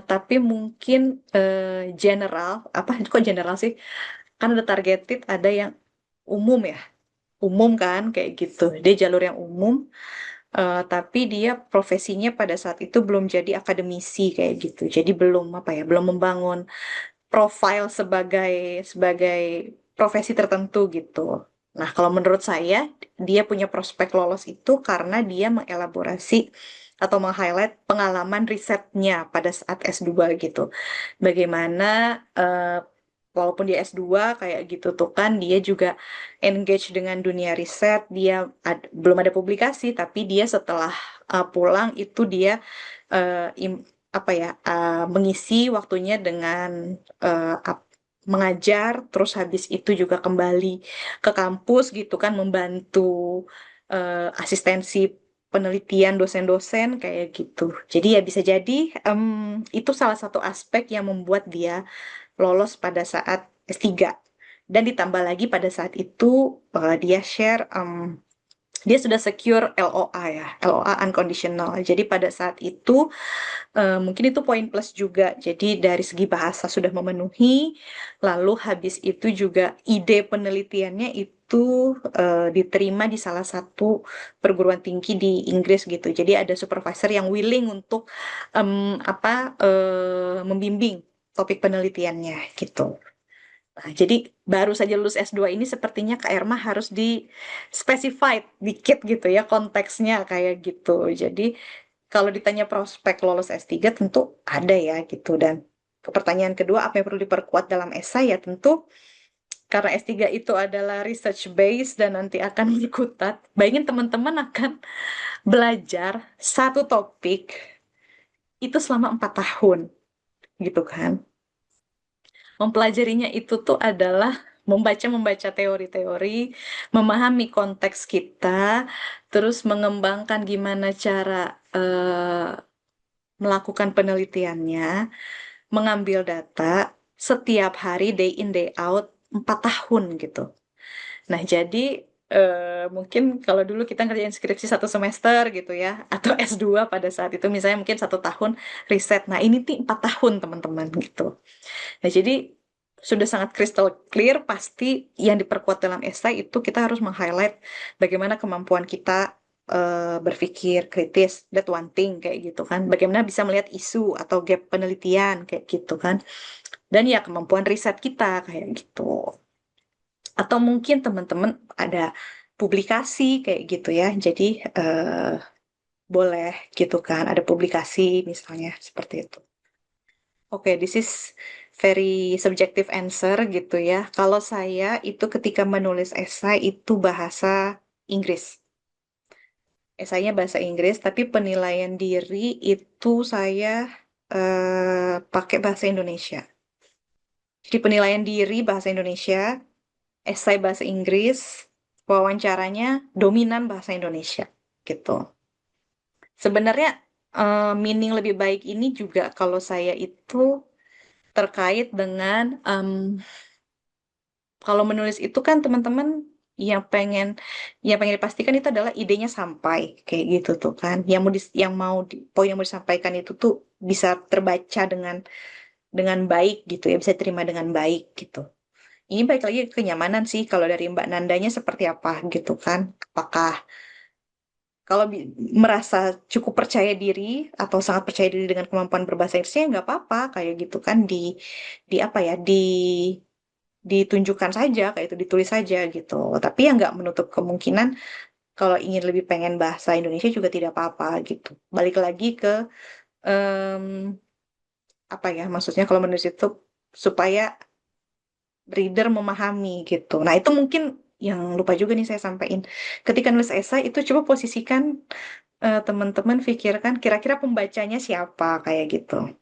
tapi mungkin general, apa kok general sih? Kan ada targeted, ada yang umum ya, umum kan kayak gitu. Dia jalur yang umum, tapi dia profesinya pada saat itu belum jadi akademisi kayak gitu. Jadi belum apa ya, belum membangun profil sebagai sebagai profesi tertentu gitu. Nah, kalau menurut saya, dia punya prospek lolos itu karena dia mengelaborasi atau meng-highlight pengalaman risetnya pada saat S2 gitu. Bagaimana walaupun dia S2 kayak gitu tuh kan dia juga engage dengan dunia riset, dia belum ada publikasi tapi dia setelah pulang itu dia eh, im- apa ya mengisi waktunya dengan mengajar terus habis itu juga kembali ke kampus gitu kan membantu asistensi penelitian dosen-dosen kayak gitu. Jadi ya bisa jadi em, itu salah satu aspek yang membuat dia lolos pada saat S3. Dan ditambah lagi pada saat itu dia share dia sudah secure LOA ya, LOA unconditional. Jadi pada saat itu mungkin itu poin plus juga. Jadi dari segi bahasa sudah memenuhi, lalu habis itu juga ide penelitiannya itu diterima di salah satu perguruan tinggi di Inggris gitu. Jadi ada supervisor yang willing untuk apa membimbing topik penelitiannya gitu. Nah, jadi baru saja lulus S2 ini sepertinya Kak Erma harus di specified dikit gitu ya konteksnya kayak gitu. Jadi kalau ditanya prospek lolos S3 tentu ada ya gitu. Dan ke pertanyaan kedua apa yang perlu diperkuat dalam esai ya tentu karena S3 itu adalah research base dan nanti akan berkutat. Bayangin teman-teman akan belajar satu topik itu selama 4 tahun gitu kan. Mempelajarinya itu tuh adalah membaca teori-teori, memahami konteks kita, terus mengembangkan gimana cara melakukan penelitiannya, mengambil data setiap hari day in day out 4 tahun gitu. Nah jadi mungkin kalau dulu kita ngerjain skripsi 1 semester gitu ya, atau S2 pada saat itu misalnya mungkin 1 tahun riset. Nah ini tuh 4 tahun teman-teman gitu. Nah, jadi sudah sangat crystal clear pasti yang diperkuat dalam esai itu kita harus meng-highlight bagaimana kemampuan kita berpikir kritis, that one thing kayak gitu kan. Bagaimana bisa melihat isu atau gap penelitian kayak gitu kan. Dan ya kemampuan riset kita kayak gitu. Atau mungkin teman-teman ada publikasi kayak gitu ya. Jadi boleh gitu kan ada publikasi misalnya seperti itu. Oke, this is very subjective answer gitu ya. Kalau saya itu ketika menulis esai itu bahasa Inggris. Esainya bahasa Inggris, tapi penilaian diri itu saya pakai bahasa Indonesia. Jadi penilaian diri bahasa Indonesia, esai bahasa Inggris, wawancaranya dominan bahasa Indonesia gitu. Sebenarnya meaning lebih baik ini juga kalau saya itu terkait dengan kalau menulis itu kan teman-teman yang pengen yang pengen dipastikan itu adalah idenya sampai kayak gitu tuh kan. Poin yang mau disampaikan itu tuh bisa terbaca dengan baik gitu ya, bisa terima dengan baik gitu. Ini balik lagi ke kenyamanan sih kalau dari Mbak Nandanya seperti apa gitu kan. Apakah kalau merasa cukup percaya diri atau sangat percaya diri dengan kemampuan berbahasa Inggrisnya nggak apa-apa kayak gitu kan di apa ya ditunjukkan saja kayak itu ditulis saja gitu. Tapi ya nggak menutup kemungkinan kalau ingin lebih pengen bahasa Indonesia juga tidak apa-apa gitu. Balik lagi ke em, apa ya maksudnya kalau menulis itu supaya reader memahami gitu. Nah itu mungkin yang lupa juga nih saya sampaikan. Ketika nulis esai itu coba posisikan teman-teman pikirkan kira-kira pembacanya siapa kayak gitu.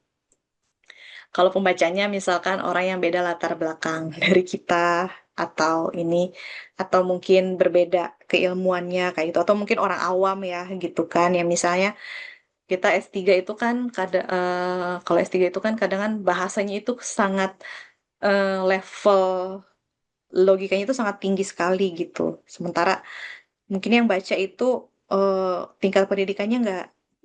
Kalau pembacanya misalkan orang yang beda latar belakang dari kita atau ini atau mungkin berbeda keilmuannya kayak gitu atau mungkin orang awam ya gitu kan yang misalnya kita S3 itu kan kalau S3 itu kan kadang kan bahasanya itu sangat level logikanya itu sangat tinggi sekali gitu. Sementara mungkin yang baca itu eh, tingkat pendidikannya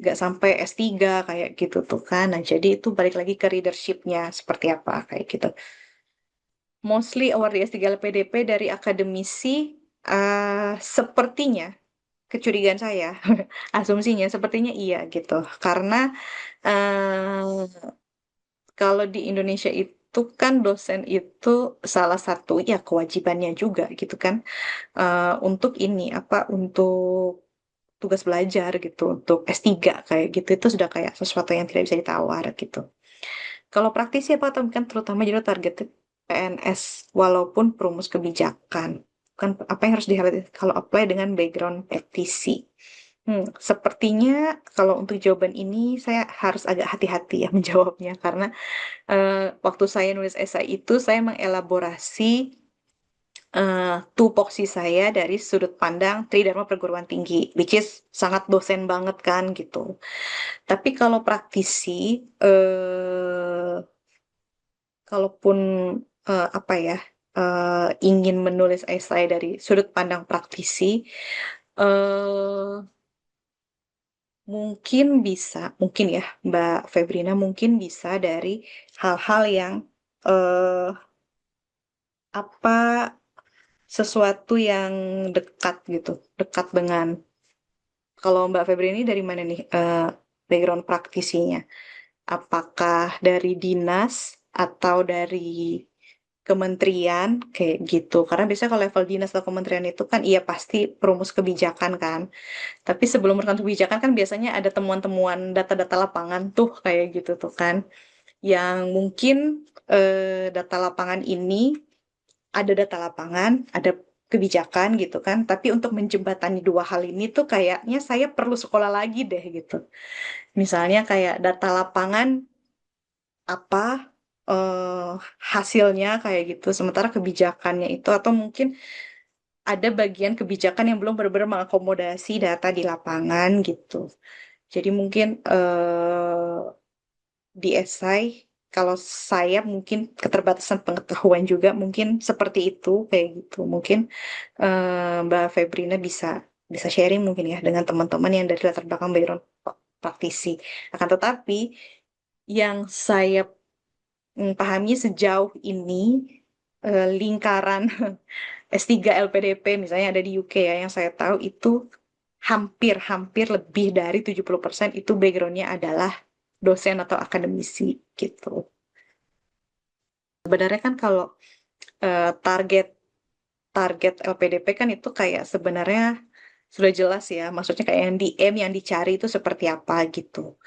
nggak sampai S3 kayak gitu tuh kan. Nah, jadi itu balik lagi ke readership-nya seperti apa kayak gitu. Mostly award di S3 LPDP dari akademisi sepertinya kecurigaan saya, asumsinya sepertinya iya gitu. Karena eh, kalau di Indonesia itu kan dosen itu salah satu ya kewajibannya juga gitu kan untuk ini apa untuk tugas belajar gitu untuk S3 kayak gitu itu sudah kayak sesuatu yang tidak bisa ditawar gitu. Kalau praktisi apa atau kan terutama jadi target PNS walaupun perumus kebijakan kan apa yang harus dihighlight kalau apply dengan background praktisi. Sepertinya kalau untuk jawaban ini saya harus agak hati-hati ya menjawabnya karena waktu saya nulis esai itu saya mengelaborasi tupoksi saya dari sudut pandang Tridharma Perguruan Tinggi, which is sangat dosen banget kan gitu. Tapi kalau praktisi, kalaupun apa ya, ingin menulis esai dari sudut pandang praktisi, eh mungkin ya Mbak Febrina mungkin bisa dari hal-hal yang eh apa sesuatu yang dekat gitu, dekat dengan kalau Mbak Febri ini dari mana nih background praktisinya? Apakah dari dinas atau dari kementerian kayak gitu? Karena biasanya kalau level dinas atau kementerian itu kan iya pasti perumus kebijakan kan. Tapi sebelum merumuskan kebijakan kan biasanya ada temuan-temuan data-data lapangan tuh kayak gitu tuh kan. Yang mungkin data lapangan ini ada data lapangan, ada kebijakan gitu kan. Tapi untuk menjembatani dua hal ini tuh kayaknya saya perlu sekolah lagi deh gitu. Misalnya kayak data lapangan apa eh, hasilnya kayak gitu. Sementara kebijakannya itu atau mungkin ada bagian kebijakan yang belum benar-benar mengakomodasi data di lapangan gitu. Jadi mungkin di esai kalau saya mungkin keterbatasan pengetahuan juga mungkin seperti itu kayak gitu. Mungkin Mbak Febrina bisa bisa sharing mungkin ya dengan teman-teman yang dari latar belakang background praktisi. Akan tetapi yang saya pahami sejauh ini lingkaran S3 LPDP misalnya ada di UK ya yang saya tahu itu hampir-hampir lebih dari 70% itu backgroundnya adalah dosen atau akademisi gitu. Sebenarnya kan kalau target target LPDP kan itu kayak sebenarnya sudah jelas ya, maksudnya kayak yang di M yang dicari itu seperti apa gitu.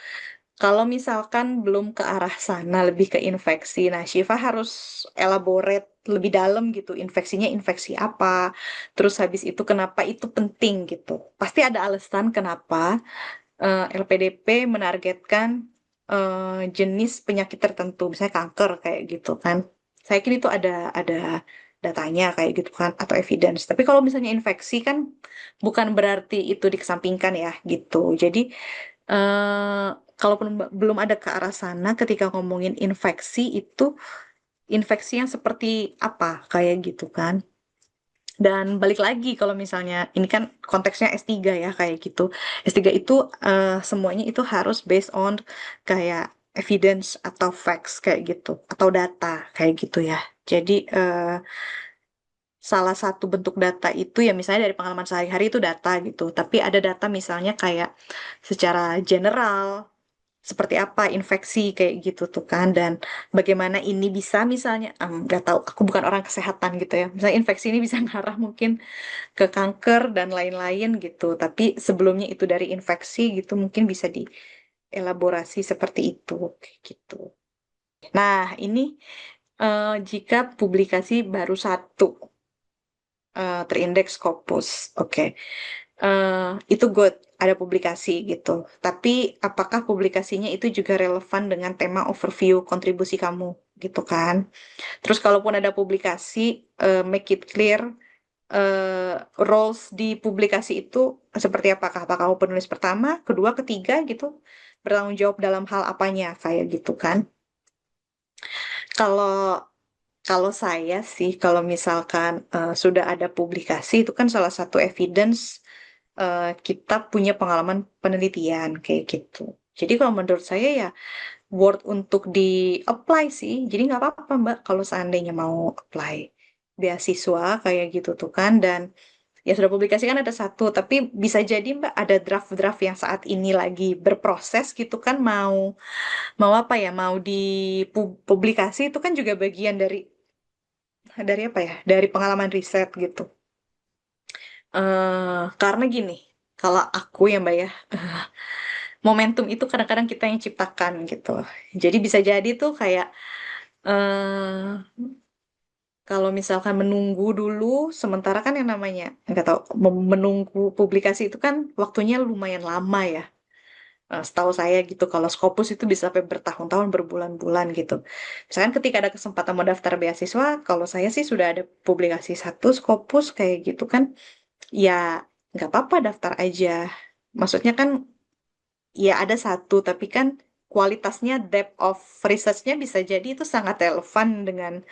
Kalau misalkan belum ke arah sana, lebih ke infeksi, nah Syifa harus elaborate lebih dalam gitu, infeksinya infeksi apa, terus habis itu kenapa itu penting gitu. Pasti ada alasan kenapa LPDP menargetkan jenis penyakit tertentu, misalnya kanker kayak gitu kan. Saya kira itu ada datanya kayak gitu kan, atau evidence. Tapi kalau misalnya infeksi kan bukan berarti itu dikesampingkan ya gitu. Jadi eh kalaupun belum ada ke arah sana, ketika ngomongin infeksi itu infeksi yang seperti apa kayak gitu kan. Dan balik lagi kalau misalnya ini kan konteksnya S3 ya kayak gitu. S3 itu semuanya itu harus based on kayak evidence atau facts kayak gitu atau data kayak gitu ya. Jadi salah satu bentuk data itu ya misalnya dari pengalaman sehari-hari itu data gitu. Tapi ada data misalnya kayak secara general seperti apa infeksi kayak gitu tuh kan dan bagaimana ini bisa misalnya nggak tahu aku bukan orang kesehatan gitu ya misalnya infeksi ini bisa ngarah mungkin ke kanker dan lain-lain gitu tapi sebelumnya itu dari infeksi gitu mungkin bisa dielaborasi seperti itu kayak gitu. Nah ini jika publikasi baru satu terindeks Scopus oke. Itu good, ada publikasi gitu. Tapi apakah publikasinya itu juga relevan dengan tema overview kontribusi kamu gitu kan? Terus kalaupun ada publikasi, make it clear eh, roles di publikasi itu seperti apakah? Apakah kamu penulis pertama, kedua, ketiga gitu? Bertanggung jawab dalam hal apanya kayak gitu kan? Kalau kalau saya sih, kalau misalkan sudah ada publikasi itu kan salah satu evidence kita punya pengalaman penelitian kayak gitu. Jadi kalau menurut saya ya worth untuk di-apply sih. Jadi nggak apa-apa Mbak kalau seandainya mau apply beasiswa kayak gitu tuh kan. Dan ya sudah publikasi kan ada satu, tapi bisa jadi Mbak ada draft-draft yang saat ini lagi berproses gitu kan mau mau apa ya mau dipublikasi itu kan juga bagian dari apa ya dari pengalaman riset gitu. Karena gini, kalau aku ya Mbak ya, momentum itu kadang-kadang kita yang ciptakan gitu. Jadi bisa jadi tuh kayak eh kalau misalkan menunggu dulu, sementara kan yang namanya nggak tahu menunggu publikasi itu kan waktunya lumayan lama ya. Setahu saya gitu, kalau Scopus itu bisa sampai bertahun-tahun, berbulan-bulan gitu. Misalkan ketika ada kesempatan mau daftar beasiswa, kalau saya sih sudah ada publikasi satu Scopus kayak gitu kan, ya nggak apa-apa daftar aja. Maksudnya kan ya ada satu, tapi kan kualitasnya depth of research-nya bisa jadi itu sangat relevan dengan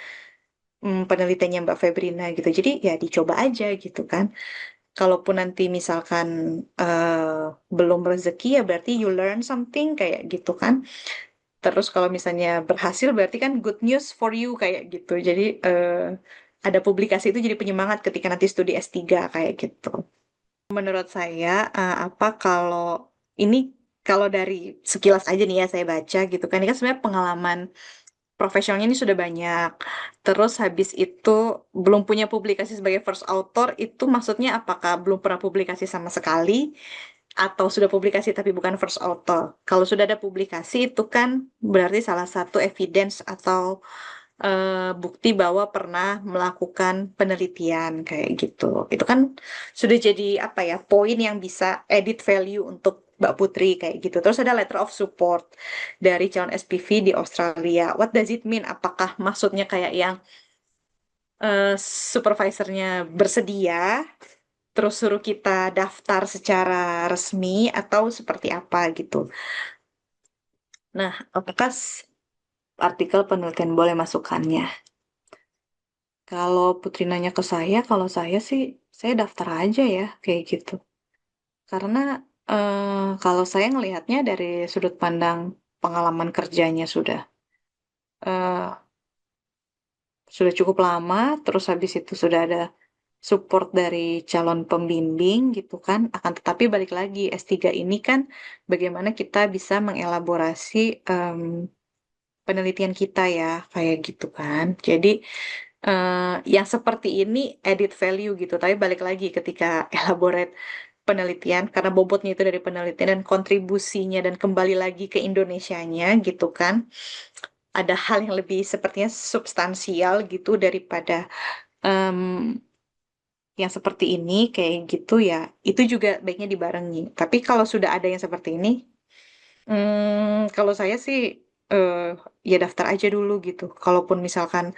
penelitiannya Mbak Febrina gitu. Jadi ya dicoba aja gitu kan. Kalaupun nanti misalkan belum rezeki ya berarti you learn something kayak gitu kan. Terus kalau misalnya berhasil berarti kan good news for you kayak gitu. Jadi ada publikasi itu jadi penyemangat ketika nanti studi S3 kayak gitu. Menurut saya, apa kalau ini kalau dari sekilas aja nih ya saya baca gitu kan, ini kan sebenarnya pengalaman profesionalnya ini sudah banyak. Terus habis itu belum punya publikasi sebagai first author itu maksudnya apakah belum pernah publikasi sama sekali atau sudah publikasi tapi bukan first author? Kalau sudah ada publikasi itu kan berarti salah satu evidence atau bukti bahwa pernah melakukan penelitian kayak gitu. Itu kan sudah jadi apa ya, poin yang bisa edit value untuk Mbak Putri kayak gitu. Terus ada letter of support dari calon SPV di Australia. What does it mean? Apakah maksudnya kayak yang supervisornya bersedia, terus suruh kita daftar secara resmi atau seperti apa gitu? Nah, apakah artikel penelitian boleh masukkannya? Kalau Putri nanya ke saya, kalau saya sih, saya daftar aja ya, kayak gitu. Karena kalau saya ngelihatnya dari sudut pandang pengalaman kerjanya eh, sudah cukup lama, terus habis itu sudah ada support dari calon pembimbing gitu kan. Akan tetapi balik lagi, S3 ini kan bagaimana kita bisa mengelaborasi penelitian kita ya, kayak gitu kan. Jadi yang seperti ini added value gitu. Tapi balik lagi ketika elaborate penelitian karena bobotnya itu dari penelitian dan kontribusinya dan kembali lagi ke Indonesianya gitu kan. Ada hal yang lebih sepertinya substansial gitu daripada em, yang seperti ini kayak gitu ya. Itu juga baiknya dibarengi. Tapi kalau sudah ada yang seperti ini, kalau saya sih eh, ya daftar aja dulu gitu. Kalaupun misalkan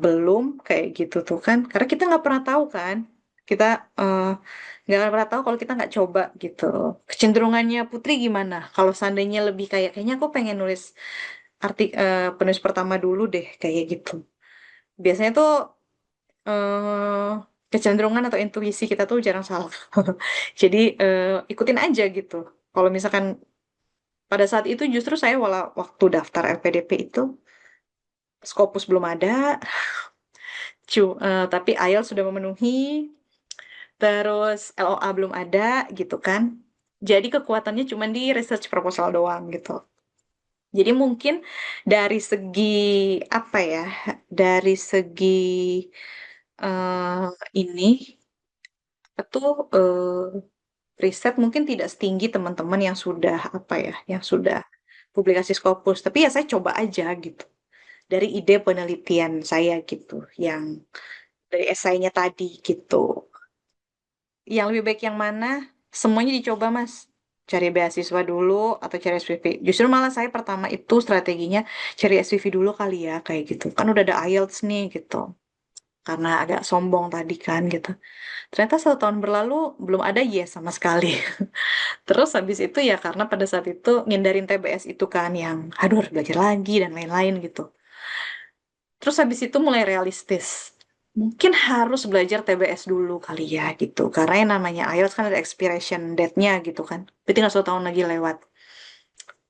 belum kayak gitu tuh kan, karena kita nggak pernah tahu kan, kita eh, nggak pernah tahu kalau kita nggak coba gitu. Kecenderungannya Putri gimana? Kalau seandainya lebih kayak kayaknya aku pengen nulis penulis pertama dulu deh kayak gitu. Biasanya tuh eh, kecenderungan atau intuisi kita tuh jarang salah. Jadi ikutin aja gitu. Kalau misalkan pada saat itu justru saya waktu daftar LPDP itu Scopus belum ada, tapi IELTS sudah memenuhi, terus LOA belum ada gitu kan. Jadi kekuatannya cuma di research proposal doang gitu. Jadi mungkin dari segi apa ya, dari segi ini itu riset mungkin tidak setinggi teman-teman yang sudah apa ya, yang sudah publikasi Scopus. Tapi ya saya coba aja gitu. Dari ide penelitian saya gitu, yang dari esainya tadi gitu. Yang lebih baik yang mana? Semuanya dicoba, Mas. Cari beasiswa dulu atau cari SPV. Justru malah saya pertama itu strateginya cari SPV dulu kali ya, kayak gitu. Kan udah ada IELTS nih gitu. Karena agak sombong tadi kan gitu. Ternyata 1 tahun berlalu belum ada yes sama sekali. Terus habis itu ya karena pada saat itu ngindarin TBS itu kan yang aduh harus belajar lagi dan lain-lain gitu. Terus habis itu mulai realistis. Mungkin harus belajar TBS dulu kali ya gitu. Karena yang namanya IELTS kan ada expiration date-nya gitu kan. Berarti tinggal 1 tahun lagi lewat.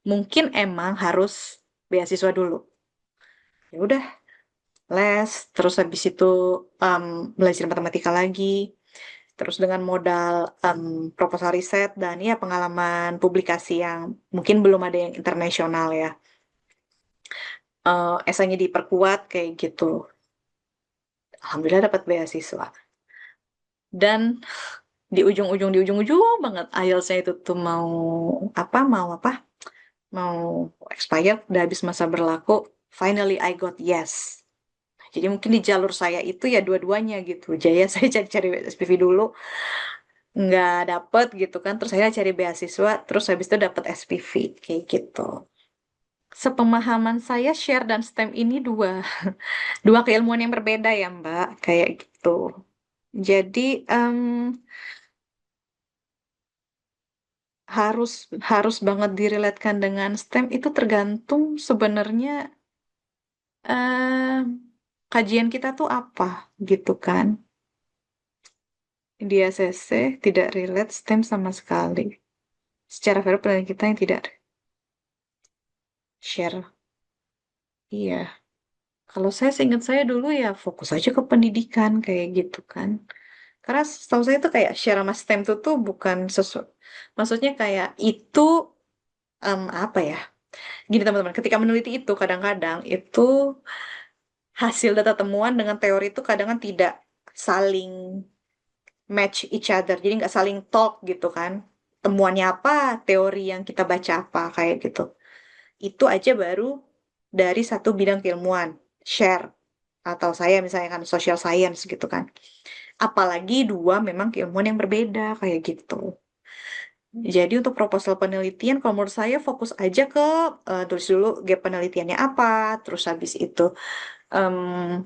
Mungkin emang harus beasiswa dulu. Ya udah, les. Terus habis itu um, belajar matematika lagi. Terus dengan modal proposal riset dan ya pengalaman publikasi yang mungkin belum ada yang internasional ya. Esainya diperkuat kayak gitu. Alhamdulillah dapat beasiswa. Dan di ujung-ujung banget IELTS-nya itu tuh mau apa mau expired udah habis masa berlaku, finally I got yes. Jadi mungkin di jalur saya itu ya dua-duanya gitu. Jaya saya cari-cari SPV dulu nggak dapet gitu kan, terus saya cari beasiswa, terus habis itu dapet SPV kayak gitu. Sepemahaman saya share dan STEM ini dua dua keilmuan yang berbeda ya Mbak kayak gitu. Jadi harus harus banget direlatekan dengan STEM itu tergantung sebenarnya em, kajian kita tuh apa gitu kan. Di ACC tidak relate STEM sama sekali. Secara fair penelitian kita yang tidak share. Iya. Kalau saya seingat saya dulu ya fokus aja ke pendidikan kayak gitu kan. Karena setahu saya tuh kayak share sama STEM tuh bukan sesuatu. Maksudnya kayak itu apa ya? Gini teman-teman, ketika meneliti itu kadang-kadang itu hasil data temuan dengan teori itu kadang kan tidak saling match each other. Jadi nggak saling talk gitu kan. Temuannya apa, teori yang kita baca apa kayak gitu. Itu aja baru dari satu bidang keilmuan. Share. Atau saya misalnya kan social science gitu kan. Apalagi dua memang keilmuan yang berbeda kayak gitu. Jadi untuk proposal penelitian, kalau menurut saya fokus aja ke tulis dulu gap penelitiannya apa, terus habis itu em,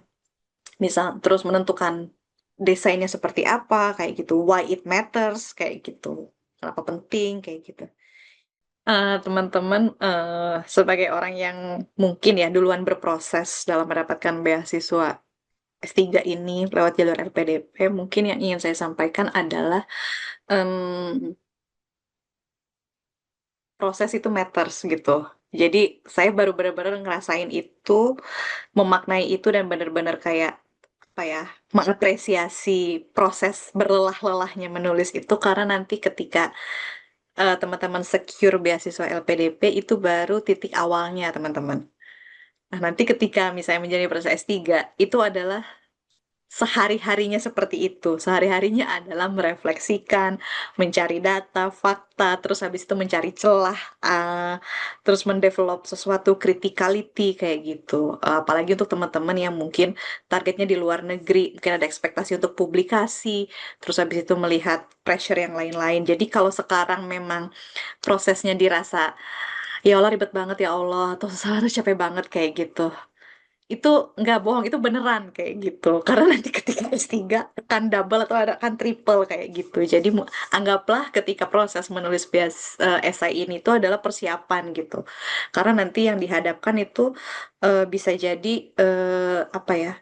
misal terus menentukan desainnya seperti apa, kayak gitu, why it matters, kayak gitu, kenapa penting, kayak gitu. Teman-teman, sebagai orang yang mungkin ya duluan berproses dalam mendapatkan beasiswa S3 ini lewat jalur LPDP, mungkin yang ingin saya sampaikan adalah em, proses itu matters gitu. Jadi saya baru benar-benar ngerasain itu, memaknai itu dan benar-benar kayak apa ya, mengapresiasi proses berlelah-lelahnya menulis itu karena nanti ketika teman-teman secure beasiswa LPDP itu baru titik awalnya teman-teman. Nah, nanti ketika misalnya menjadi proses S3 itu adalah sehari-harinya seperti itu. Sehari-harinya adalah merefleksikan, mencari data, fakta, terus habis itu mencari celah, terus mendevelop sesuatu criticality kayak gitu. Apalagi untuk teman-teman yang mungkin targetnya di luar negeri, mungkin ada ekspektasi untuk publikasi, terus habis itu melihat pressure yang lain-lain. Jadi kalau sekarang memang prosesnya dirasa, ya Allah ribet banget ya Allah, terus harus capek banget kayak gitu. Itu nggak bohong, itu beneran kayak gitu. Karena nanti ketika S3 akan double atau ada akan triple kayak gitu. Jadi anggaplah ketika proses menulis esai ini itu adalah persiapan gitu. Karena nanti yang dihadapkan itu bisa jadi apa ya?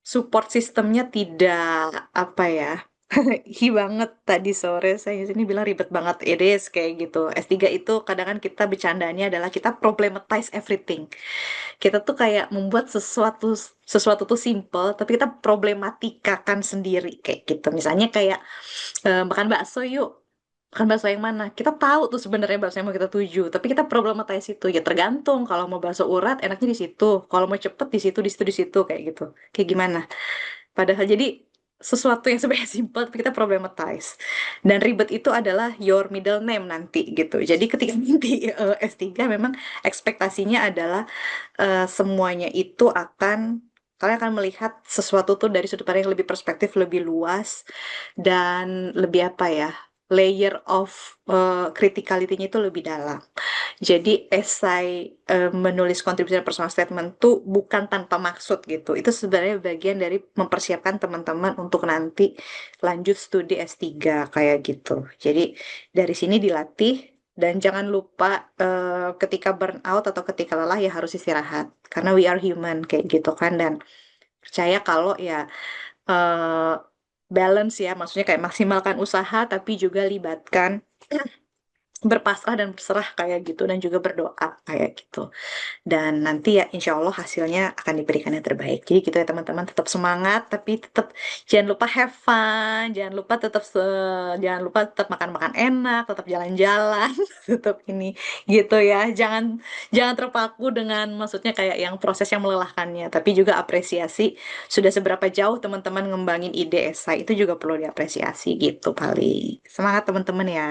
Support sistemnya tidak apa ya? Hi banget tadi sore saya sini bilang ribet banget it is kayak gitu. S3 itu kadang kan kita bercandanya adalah kita problematize everything. Kita tuh kayak membuat sesuatu sesuatu tuh simple tapi kita problematikakan sendiri kayak gitu. Misalnya kayak makan bakso yuk. Makan bakso yang mana? Kita tahu tuh sebenarnya bakso yang mau kita tuju, tapi kita problematize itu. Ya tergantung kalau mau bakso urat enaknya di situ, kalau mau cepet di situ, di situ, di situ kayak gitu. Kayak gimana? Padahal jadi sesuatu yang sebenarnya simple tapi kita problematize. Dan ribet itu adalah your middle name nanti gitu. Jadi ketika nanti S3 memang ekspektasinya adalah semuanya itu kalian akan melihat sesuatu tuh dari sudut pandang yang lebih perspektif, lebih luas, dan lebih apa ya, layer of criticality-nya itu lebih dalam. Jadi esai menulis contribution personal statement tuh bukan tanpa maksud gitu. Itu sebenarnya bagian dari mempersiapkan teman-teman untuk nanti lanjut studi S3 kayak gitu. Jadi dari sini dilatih dan jangan lupa ketika burnout atau ketika lelah ya harus istirahat. Karena we are human kayak gitu kan dan percaya kalau ya eh, balance ya, maksudnya kayak maksimalkan usaha tapi juga libatkan berpasrah dan berserah kayak gitu dan juga berdoa kayak gitu. Dan nanti ya insya Allah hasilnya akan diberikan yang terbaik. Jadi gitu ya teman-teman, tetap semangat tapi tetap jangan lupa have fun, jangan lupa tetap makan-makan enak, tetap jalan-jalan, tetap ini gitu ya. Jangan jangan terpaku dengan maksudnya kayak yang proses yang melelahkannya, tapi juga apresiasi sudah seberapa jauh teman-teman ngembangin ide esai itu juga perlu diapresiasi gitu paling. Semangat teman-teman ya.